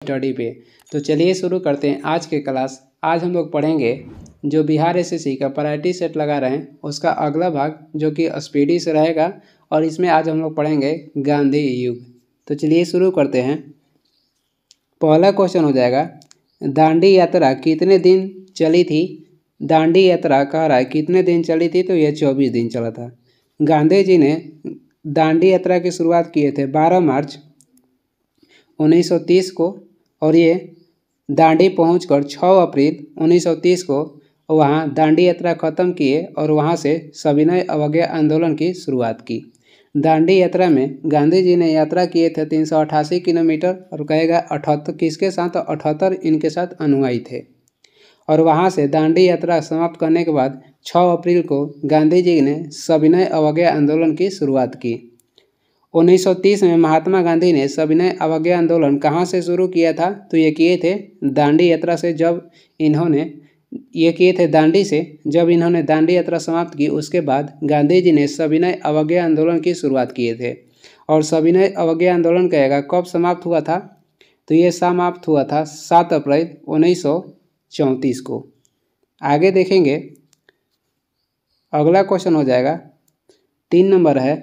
Study पे। तो चलिए शुरू करते हैं आज के क्लास। आज हम लोग पढ़ेंगे जो बिहार एसएससी का प्रायोरिटी सेट लगा रहे हैं उसका अगला भाग जो कि स्पीडी से रहेगा, और इसमें आज हम लोग पढ़ेंगे गांधी युग। तो चलिए शुरू करते हैं। पहला क्वेश्चन हो जाएगा, दांडी यात्रा कितने दिन चली थी। दांडी यात्रा कह रहा है कितने दिन चली थी, तो यह 24 दिन चला था। गांधी जी ने दांडी यात्रा की शुरुआत किए थे 12 मार्च 1930 को, और ये दांडी पहुंचकर 6 अप्रैल 1930 को वहाँ दांडी यात्रा ख़त्म किए और वहाँ से सविनय अवज्ञा आंदोलन की शुरुआत की। दांडी यात्रा में गांधी जी ने यात्रा किए थे 388 किलोमीटर, और कहेगा 78 किसके साथ, 78 इनके साथ अनुयायी थे। और वहाँ से दांडी यात्रा समाप्त करने के बाद 6 अप्रैल को गांधी जी ने सविनय अवज्ञा आंदोलन की शुरुआत की। 1930 में महात्मा गांधी ने सविनय अवज्ञा आंदोलन कहाँ से शुरू किया था, तो ये किए थे दांडी यात्रा से। जब इन्होंने ये किए थे दांडी से, जब इन्होंने दांडी यात्रा समाप्त की उसके बाद गांधी जी ने सविनय अवज्ञा आंदोलन की शुरुआत किए थे। और सविनय अवज्ञा आंदोलन कहेगा कब समाप्त हुआ था, तो ये समाप्त हुआ था 7 अप्रैल 1934 को। आगे देखेंगे, अगला क्वेश्चन हो जाएगा 3 नंबर है,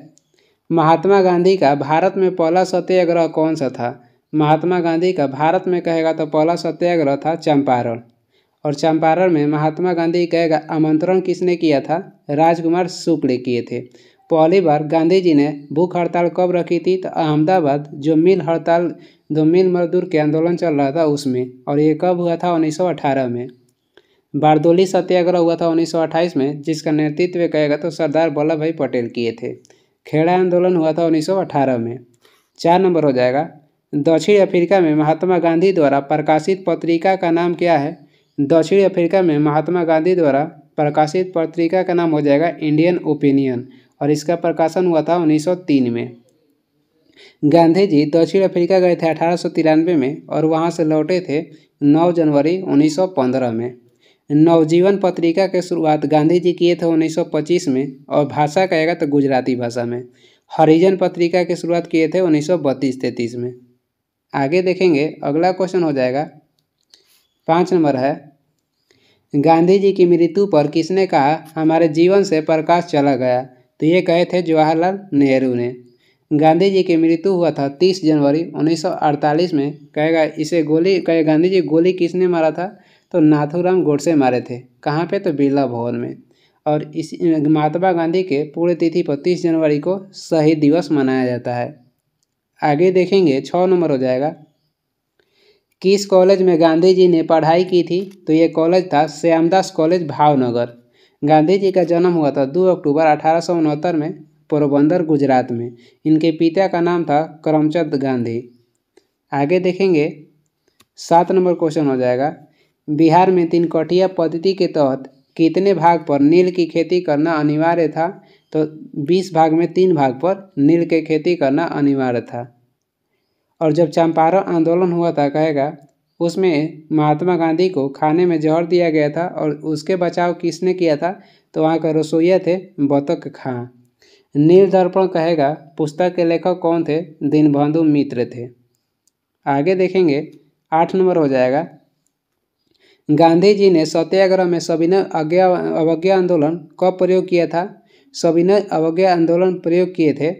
महात्मा गांधी का भारत में पहला सत्याग्रह कौन सा था। महात्मा गांधी का भारत में कहेगा तो पहला सत्याग्रह था चंपारण। और चंपारण में महात्मा गांधी कहेगा आमंत्रण किसने किया था, राजकुमार शुक्ल किए थे। पहली बार गांधी जी ने भूख हड़ताल कब रखी थी, तो अहमदाबाद जो मिल हड़ताल, जो मिल मजदूर के आंदोलन चल रहा था उसमें, और ये कब हुआ था 1918 में। बारदोली सत्याग्रह हुआ था 1928 में, जिसका नेतृत्व कहेगा तो सरदार वल्लभ भाई पटेल किए थे। खेड़ा आंदोलन हुआ था 1918 में। 4 नंबर हो जाएगा, दक्षिण अफ्रीका में महात्मा गांधी द्वारा प्रकाशित पत्रिका का नाम क्या है। दक्षिण अफ्रीका में महात्मा गांधी द्वारा प्रकाशित पत्रिका का नाम हो जाएगा इंडियन ओपिनियन, और इसका प्रकाशन हुआ था 1903 में। गांधी जी दक्षिण अफ्रीका गए थे 1893 में, और वहां से लौटे थे 9 जनवरी 1915 में। नवजीवन पत्रिका की शुरुआत गांधी जी किए थे 1925 में, और भाषा कहेगा तो गुजराती भाषा में। हरिजन पत्रिका की शुरुआत किए थे 1932-33 में। आगे देखेंगे, अगला क्वेश्चन हो जाएगा 5 नंबर है, गांधी जी की मृत्यु पर किसने कहा हमारे जीवन से प्रकाश चला गया, तो ये कहे थे जवाहरलाल नेहरू ने। गांधी जी की मृत्यु हुआ था 30 जनवरी 1948 में, कहेगा इसे गोली, कहे गांधी जी गोली किसने मारा था, तो नाथूराम गोडसे मारे थे। कहाँ पे, तो बिरला भवन में। और इस महात्मा गांधी के पुण्यतिथि पर 30 जनवरी को शहीद दिवस मनाया जाता है। आगे देखेंगे, 6 नंबर हो जाएगा, किस कॉलेज में गांधी जी ने पढ़ाई की थी, तो ये कॉलेज था श्यामदास कॉलेज भावनगर। गांधी जी का जन्म हुआ था 2 अक्टूबर 1869 में पोरबंदर गुजरात में। इनके पिता का नाम था करमचंद गांधी। आगे देखेंगे, 7 नंबर क्वेश्चन हो जाएगा, बिहार में 3 कटिया पद्धति के तहत कितने भाग पर नील की खेती करना अनिवार्य था, तो 20 भाग में 3 भाग पर नील की खेती करना अनिवार्य था। और जब चंपारण आंदोलन हुआ था, कहेगा उसमें महात्मा गांधी को खाने में जहर दिया गया था, और उसके बचाव किसने किया था, तो वहाँ का रसोइया थे बतक खां। नील दर्पण कहेगा पुस्तक के लेखक कौन थे, दीनबंधु मित्र थे। आगे देखेंगे, 8 नंबर हो जाएगा, गांधी जी ने सत्याग्रह में सविनय अवज्ञा आंदोलन कब प्रयोग किया था। सविनय अवज्ञा आंदोलन प्रयोग किए थे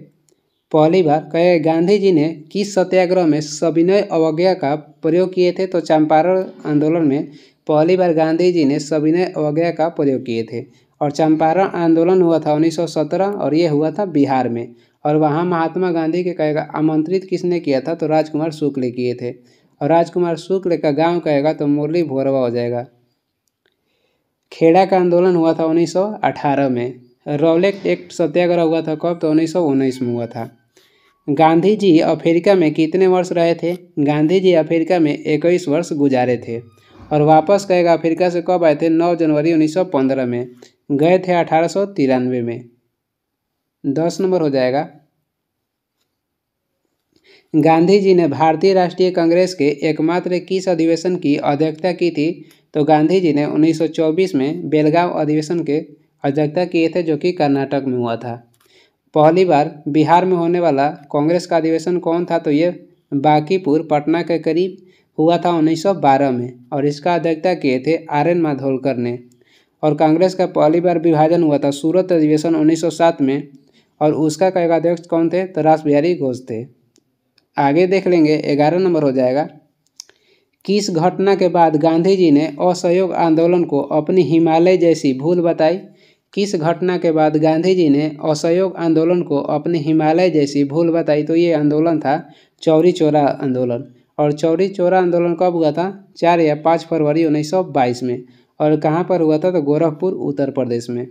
पहली बार, कहे गांधी जी ने किस सत्याग्रह में सविनय अवज्ञा का प्रयोग किए थे, तो चंपारण आंदोलन में पहली बार गांधी जी ने सविनय अवज्ञा का प्रयोग किए थे। और चंपारण आंदोलन हुआ था 1917, और ये हुआ था बिहार में। और वहाँ महात्मा गांधी के कहेगा आमंत्रित किसने किया था, तो राजकुमार शुक्ल किए थे। और राजकुमार शुक्ल का गांव कहेगा तो मुरली भोरवा हो जाएगा। खेड़ा का आंदोलन हुआ था 1918 में। रौलेट एक्ट सत्याग्रह हुआ था कब, तो 1919 में हुआ था। गांधी जी अफ्रीका में कितने वर्ष रहे थे। गांधी जी अफ्रीका में 21 वर्ष गुजारे थे। और वापस कहेगा अफ्रीका से कब आए थे, 9 जनवरी 1915 में। गए थे 1893 में। 10 नंबर हो जाएगा, गांधी जी ने भारतीय राष्ट्रीय कांग्रेस के एकमात्र किस अधिवेशन की अध्यक्षता की थी, तो गांधी जी ने 1924 में बेलगांव अधिवेशन के अध्यक्षता किए थे, जो कि कर्नाटक में हुआ था। पहली बार बिहार में होने वाला कांग्रेस का अधिवेशन कौन था, तो ये बांकीपुर पटना के करीब हुआ था 1912 में और इसका अध्यक्षता किए थे RN माधोलकर ने। और कांग्रेस का पहली बार विभाजन हुआ था सूरत अधिवेशन 1907 में और उसका कई अध्यक्ष कौन थे? तो रास बिहारी घोष थे। आगे देख लेंगे 11 नंबर हो जाएगा। किस घटना के बाद गांधी जी ने असहयोग आंदोलन को अपनी हिमालय जैसी भूल बताई? किस घटना के बाद गांधी जी ने असहयोग आंदोलन को अपनी हिमालय जैसी भूल बताई? तो ये आंदोलन था चौरी चौरा आंदोलन। और चौरी चौरा आंदोलन कब हुआ था? 4 या 5 फरवरी 1922 में। और कहाँ पर हुआ था? तो गोरखपुर उत्तर प्रदेश में।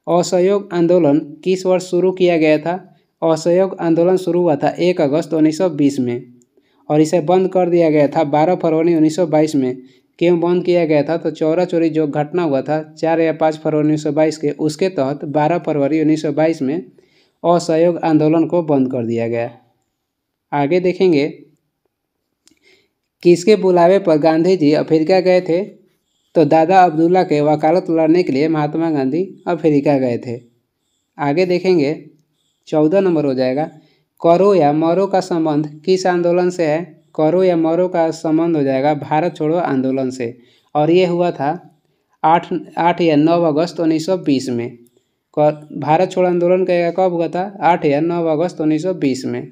असहयोग आंदोलन किस वर्ष शुरू किया गया था? असहयोग आंदोलन शुरू हुआ था 1 अगस्त 1920 में और इसे बंद कर दिया गया था 12 फरवरी 1922 में। क्यों बंद किया गया था? तो चौरा चौरी जो घटना हुआ था 4 या 5 फरवरी 1922 के, उसके तहत 12 फरवरी 1922 में असहयोग आंदोलन को बंद कर दिया गया। आगे देखेंगे किसके बुलावे पर गांधी जी अफ्रीका गए थे? तो दादा अब्दुल्ला के वकालत लड़ने के लिए महात्मा गांधी अफ्रीका गए थे। आगे देखेंगे 14 नंबर हो जाएगा। करो या मरो का संबंध किस आंदोलन से है? करो या मरो का संबंध हो जाएगा भारत छोड़ो आंदोलन से और ये हुआ था 8 या 9 अगस्त 1920 में। भारत छोड़ो आंदोलन कहेगा कब हुआ था? 8 या 9 अगस्त 1920 में।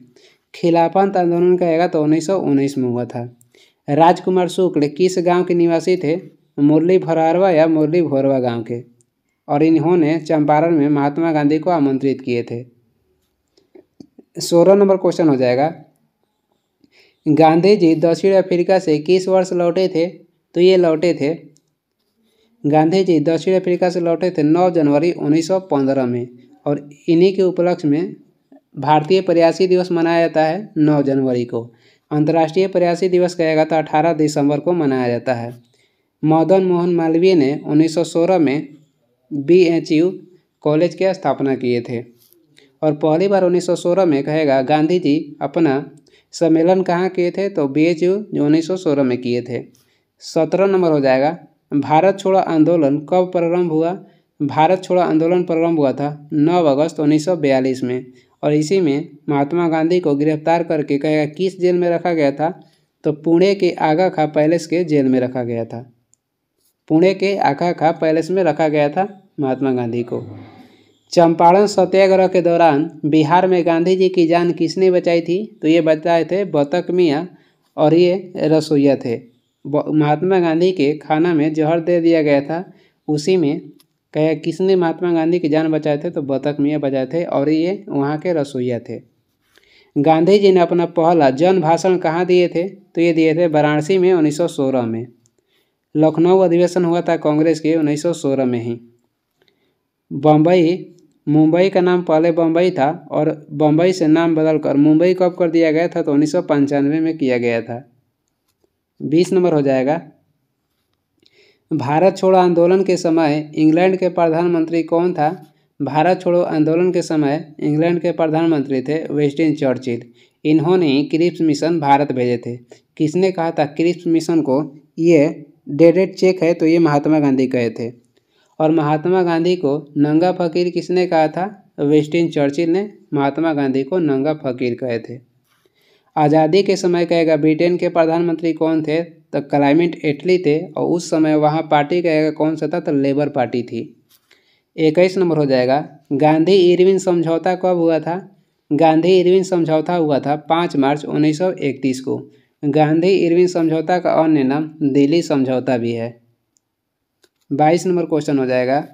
खिलाफत आंदोलन कहेगा तो 1919 में हुआ था। राजकुमार शुक्ल किस गांव के निवासी थे? मुरली भरारवा या मुरली भोरवा गांव के और इन्होंने चंपारण में महात्मा गांधी को आमंत्रित किए थे। 16 नंबर क्वेश्चन हो जाएगा। गांधी जी दक्षिण अफ्रीका से किस वर्ष लौटे थे? तो ये लौटे थे गांधी जी दक्षिण अफ्रीका से लौटे थे 9 जनवरी 1915 में और इन्हीं के उपलक्ष्य में भारतीय प्रवासी दिवस मनाया जाता है 9 जनवरी को। अंतर्राष्ट्रीय प्रवासी दिवस कहेगा तो 18 दिसंबर को मनाया जाता है। मदन मोहन मालवीय ने 1916 में BHU कॉलेज की स्थापना किए थे और पहली बार 1916 में कहेगा गांधी जी अपना सम्मेलन कहाँ किए थे? तो BHU जो 1916 में किए थे। 17 नंबर हो जाएगा। भारत छोड़ो आंदोलन कब प्रारंभ हुआ? भारत छोड़ो आंदोलन प्रारंभ हुआ था 9 अगस्त 1942 में और इसी में महात्मा गांधी को गिरफ्तार करके कहेगा किस जेल में रखा गया था? तो पुणे के आगा खां पैलेस के जेल में रखा गया था। पुणे के आगा खां पैलेस में रखा गया था महात्मा गांधी को। चंपारण सत्याग्रह के दौरान बिहार में गांधी जी की जान किसने बचाई थी? तो ये बचाए थे बतख मियाँ और ये रसोइया थे। महात्मा गांधी के खाना में जहर दे दिया गया था, उसी में कहे किसने महात्मा गांधी की जान बचाए थे? तो बतख मियाँ बचाए थे और ये वहाँ के रसोइया थे। गांधी जी ने अपना पहला जन भाषण कहाँ दिए थे? तो ये दिए थे वाराणसी में 1916 में। लखनऊ अधिवेशन हुआ था कांग्रेस के 1916 में ही। मुंबई का नाम पहले बम्बई था और बम्बई से नाम बदलकर मुंबई कब कर दिया गया था? तो 1995 में किया गया था। 20 नंबर हो जाएगा। भारत छोड़ो आंदोलन के समय इंग्लैंड के प्रधानमंत्री कौन था? भारत छोड़ो आंदोलन के समय इंग्लैंड के प्रधानमंत्री थे विंस्टन चर्चिल। इन्होंने क्रिप्स मिशन भारत भेजे थे। किसने कहा था क्रिप्स मिशन को ये डेडेड चेक है? तो ये महात्मा गांधी कहे थे। और महात्मा गांधी को नंगा फकीर किसने कहा था? विंस्टन चर्चिल ने महात्मा गांधी को नंगा फकीर कहे थे। आज़ादी के समय कहेगा ब्रिटेन के प्रधानमंत्री कौन थे? तो क्लेमेंट एटली थे और उस समय वहाँ पार्टी कहेगा कौन सा था? तो लेबर पार्टी थी। 21 नंबर हो जाएगा। गांधी इरविन समझौता कब हुआ था? गांधी इरविन समझौता हुआ था 5 मार्च 1931 को। गांधी इरविन समझौता का अन्य नाम दिल्ली समझौता भी है। 22 नंबर क्वेश्चन हो जाएगा।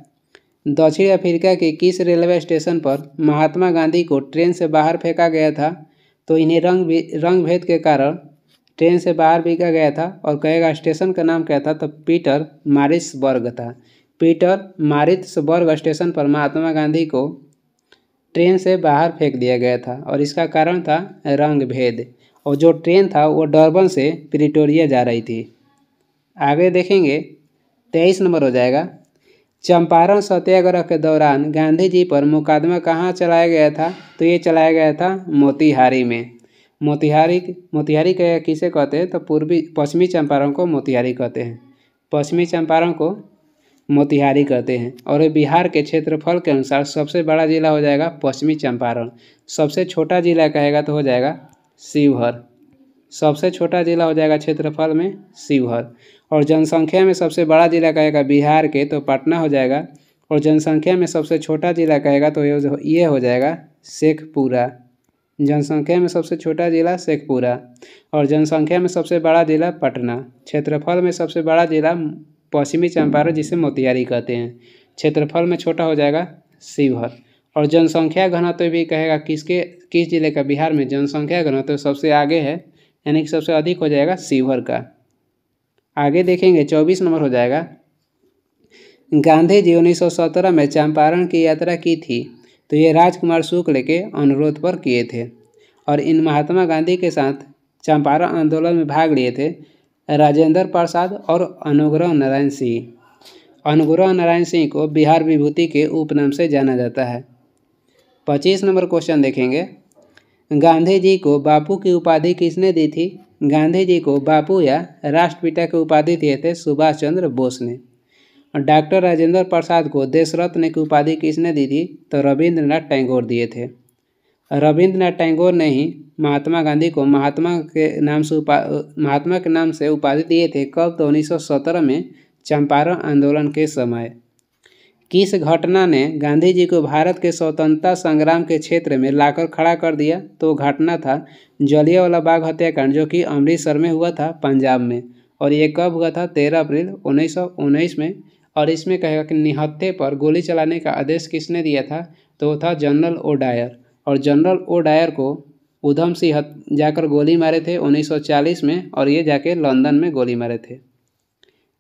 दक्षिण अफ्रीका के किस रेलवे स्टेशन पर महात्मा गांधी को ट्रेन से बाहर फेंका गया था? तो इन्हें रंग भेद के कारण ट्रेन से बाहर फेंका गया था और कहेगा स्टेशन का नाम क्या था? तो पीटर मारिट्सबर्ग था। पीटर मारिट्सबर्ग स्टेशन पर महात्मा गांधी को ट्रेन से बाहर फेंक दिया गया था और इसका कारण था रंग भेद। और जो ट्रेन था वो डरबन से प्रिटोरिया जा रही थी। आगे देखेंगे 23 नंबर हो जाएगा। चंपारण सत्याग्रह के दौरान गांधी जी पर मुकदमा कहाँ चलाया गया था? तो ये चलाया गया था मोतिहारी में। मोतिहारी के किसे कहते हैं? तो पश्चिमी चंपारण को मोतिहारी कहते हैं। पश्चिमी चंपारण को मोतिहारी कहते हैं और ये बिहार के क्षेत्रफल के अनुसार सबसे बड़ा जिला हो जाएगा पश्चिमी चंपारण। सबसे छोटा जिला कहेगा तो हो जाएगा शिवहर। सबसे छोटा जिला हो जाएगा क्षेत्रफल में शिवहर। और जनसंख्या में सबसे बड़ा जिला कहेगा बिहार के तो पटना हो जाएगा। और जनसंख्या में सबसे छोटा जिला कहेगा तो ये हो जाएगा शेखपुरा। जनसंख्या में सबसे छोटा जिला शेखपुरा और जनसंख्या में सबसे बड़ा जिला पटना। क्षेत्रफल में सबसे बड़ा जिला पश्चिमी चंपारण जिसे मोतिहारी कहते हैं। क्षेत्रफल में छोटा हो जाएगा शिवहर। और जनसंख्या घनत्व भी कहेगा किस जिले का बिहार में जनसंख्या घनत्व सबसे आगे है, यानी कि सबसे अधिक हो जाएगा शिवहर का। आगे देखेंगे 24 नंबर हो जाएगा गांधी जी 1917 में चंपारण की यात्रा की थी तो ये राजकुमार शुक्ल के अनुरोध पर किए थे। और इन महात्मा गांधी के साथ चंपारण आंदोलन में भाग लिए थे राजेंद्र प्रसाद और अनुग्रह नारायण सिंह। अनुग्रह नारायण सिंह को बिहार विभूति के उपनाम से जाना जाता है। 25 नंबर क्वेश्चन देखेंगे गांधी जी को बापू की उपाधि किसने दी थी? गांधी जी को बापू या राष्ट्रपिता की उपाधि दिए थे सुभाष चंद्र बोस ने। और डॉक्टर राजेंद्र प्रसाद को देश रत्न की उपाधि किसने दी थी? तो रविंद्रनाथ टैगोर दिए थे। रविंद्रनाथ टैगोर ने ही महात्मा गांधी को महात्मा के नाम से उपाधि दिए थे। कब? तो 1917 में चंपारण आंदोलन के समय। किस घटना ने गांधी जी को भारत के स्वतंत्रता संग्राम के क्षेत्र में लाकर खड़ा कर दिया? तो घटना था जलियांवाला बाग हत्याकांड, जो कि अमृतसर में हुआ था पंजाब में। और ये कब हुआ था? 13 अप्रैल 1919 में। और इसमें कहेगा कि निहत्थे पर गोली चलाने का आदेश किसने दिया था? तो वो था जनरल ओ डायर। और जनरल ओ डायर को उधम सिंह जाकर गोली मारे थे 1940 में, और ये जाके लंदन में गोली मारे थे।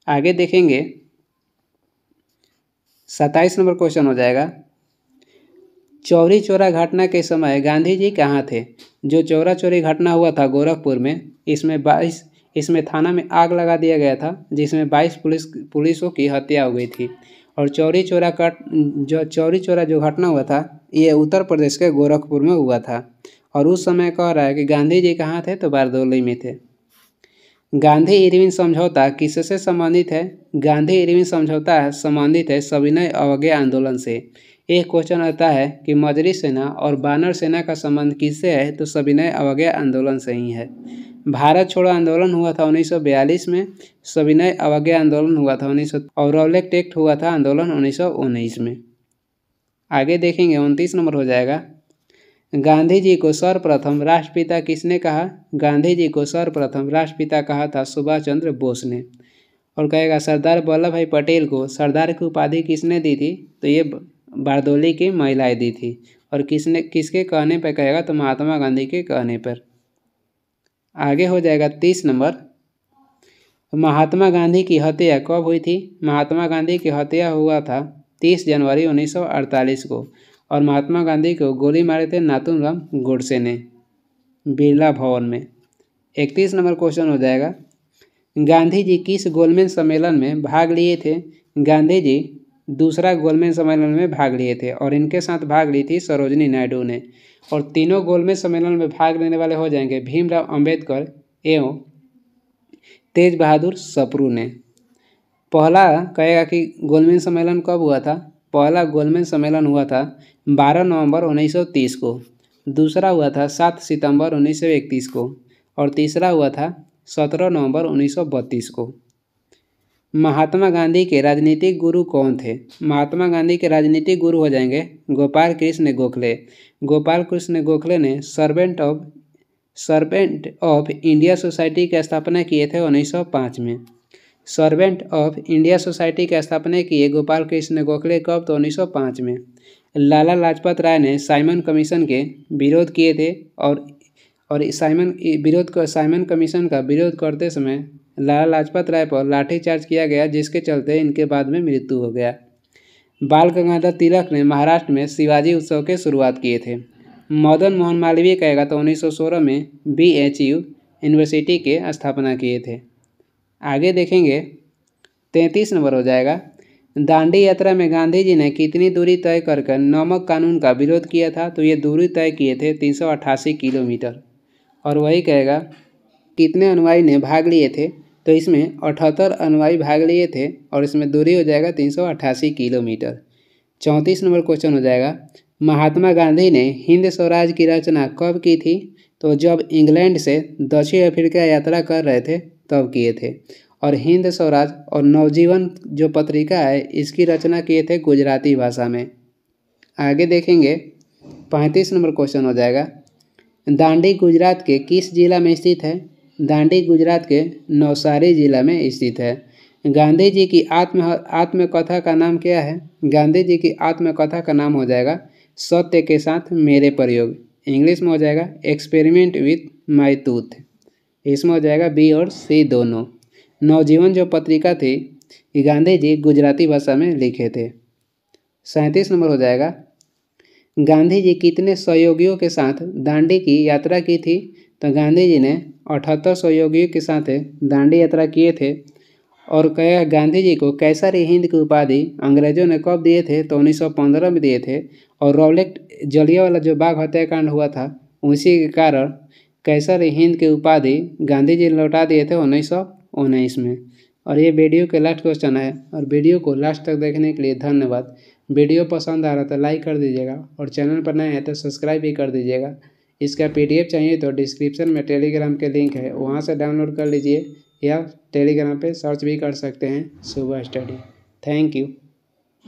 आगे देखेंगे 27 नंबर क्वेश्चन हो जाएगा चौरी चौरा घटना के समय गांधी जी कहाँ थे? जो चौरा चौरी घटना हुआ था गोरखपुर में, इसमें थाना में आग लगा दिया गया था, जिसमें 22 पुलिसों की हत्या हो गई थी। और चौरी चौरा जो घटना हुआ था ये उत्तर प्रदेश के गोरखपुर में हुआ था। और उस समय कह रहा है कि गांधी जी कहाँ थे? तो बारदौली में थे। गांधी इरविन समझौता किससे संबंधित है? गांधी इरविन समझौता संबंधित है सविनय अवज्ञा आंदोलन से। एक क्वेश्चन आता है कि मजरी सेना और बानर सेना का संबंध किससे है? तो सविनय अवज्ञा आंदोलन से ही है। भारत छोड़ो आंदोलन हुआ था 1942 में, सविनय अवज्ञा आंदोलन हुआ था 1900 और रॉलेट एक्ट हुआ था आंदोलन 1919 में। आगे देखेंगे 29 नंबर हो जाएगा गांधी जी को सर्वप्रथम राष्ट्रपिता किसने कहा? गांधी जी को सर्वप्रथम राष्ट्रपिता कहा था सुभाष चंद्र बोस ने। और कहेगा सरदार वल्लभ भाई पटेल को सरदार की उपाधि किसने दी थी? तो ये बारदौली की महिलाएं दी थी। और किसके कहने पर कहेगा? तो महात्मा गांधी के कहने पर। आगे हो जाएगा 30 नंबर महात्मा गांधी की हत्या कब हुई थी? महात्मा गांधी की हत्या हुआ था 30 जनवरी 1948 को। और महात्मा गांधी को गोली मारे थे नाथूराम गोडसे ने बिरला भवन में। 31 नंबर क्वेश्चन हो जाएगा गांधी जी किस गोलमेज सम्मेलन में भाग लिए थे? गांधी जी दूसरा गोलमेज सम्मेलन में भाग लिए थे और इनके साथ भाग ली थी सरोजिनी नायडू ने। और तीनों गोलमेज सम्मेलन में भाग लेने वाले हो जाएंगे भीमराव अंबेडकर एवं तेज बहादुर सप्रू ने। पहला कहेगा कि गोलमेज सम्मेलन कब हुआ था? पहला गोलमेज सम्मेलन हुआ था 12 नवंबर 1930 को। दूसरा हुआ था 7 सितंबर 1931 को। और तीसरा हुआ था 17 नवंबर 1932 को। महात्मा गांधी के राजनीतिक गुरु कौन थे? महात्मा गांधी के राजनीतिक गुरु हो जाएंगे गोपाल कृष्ण गोखले। गोपाल कृष्ण गोखले ने सर्वेंट ऑफ इंडिया सोसाइटी की स्थापना किए थे 1905 में। सर्वेंट ऑफ इंडिया सोसाइटी की स्थापना किए गोपाल कृष्ण गोखले कब? तो 1905 में। लाला लाजपत राय ने साइमन कमीशन के विरोध किए थे और साइमन कमीशन का विरोध करते समय लाला लाजपत राय पर लाठीचार्ज किया गया, जिसके चलते इनके बाद में मृत्यु हो गया। बाल गंगाधर तिलक ने महाराष्ट्र में शिवाजी उत्सव के शुरुआत किए थे। मदन मोहन मालवीय कहेगा तो 1916 में BHU यूनिवर्सिटी के स्थापना किए थे। आगे देखेंगे 33 नंबर हो जाएगा दांडी यात्रा में गांधी जी ने कितनी दूरी तय कर नमक कानून का विरोध किया था? तो ये दूरी तय किए थे 388 किलोमीटर। और वही कहेगा कितने अनुयायी ने भाग लिए थे? तो इसमें 78 अनुयायी भाग लिए थे और इसमें दूरी हो जाएगा 388 किलोमीटर। 34 नंबर क्वेश्चन हो जाएगा महात्मा गांधी ने हिंद स्वराज की रचना कब की थी? तो जब इंग्लैंड से दक्षिण अफ्रीका यात्रा कर रहे थे तब किए थे। और हिंद स्वराज और नवजीवन जो पत्रिका है इसकी रचना किए थे गुजराती भाषा में। आगे देखेंगे 35 नंबर क्वेश्चन हो जाएगा। दांडी गुजरात के किस जिला में स्थित है? दांडी गुजरात के नवसारी जिला में स्थित है। गांधी जी की आत्मकथा का नाम क्या है? गांधी जी की आत्मकथा का नाम हो जाएगा सत्य के साथ मेरे प्रयोग। इंग्लिश में हो जाएगा एक्सपेरिमेंट विथ माई टूथ। इसमें हो जाएगा बी और सी दोनों। नवजीवन जो पत्रिका थी ये गांधी जी गुजराती भाषा में लिखे थे। 37 नंबर हो जाएगा। गांधी जी कितने सहयोगियों के साथ दांडी की यात्रा की थी? तो गांधी जी ने 78 सहयोगियों के साथ दांडी यात्रा किए थे। और कहे गांधी जी को कैसर हिंद की उपाधि अंग्रेजों ने कब दिए थे? तो 1915 में दिए थे। और रॉलेट जलियांवाला जो बाग हत्याकांड हुआ था उसी के कारण कैसर हिंद की उपाधि गांधी जी लौटा दिए थे 1919 में। और ये वीडियो के लास्ट क्वेश्चन है। और वीडियो को लास्ट तक देखने के लिए धन्यवाद। वीडियो पसंद आ रहा तो लाइक कर दीजिएगा और चैनल पर नए हैं तो सब्सक्राइब भी कर दीजिएगा। इसका PDF चाहिए तो डिस्क्रिप्शन में टेलीग्राम के लिंक है, वहाँ से डाउनलोड कर लीजिए या टेलीग्राम पे सर्च भी कर सकते हैं सुबह स्टडी। Thank you.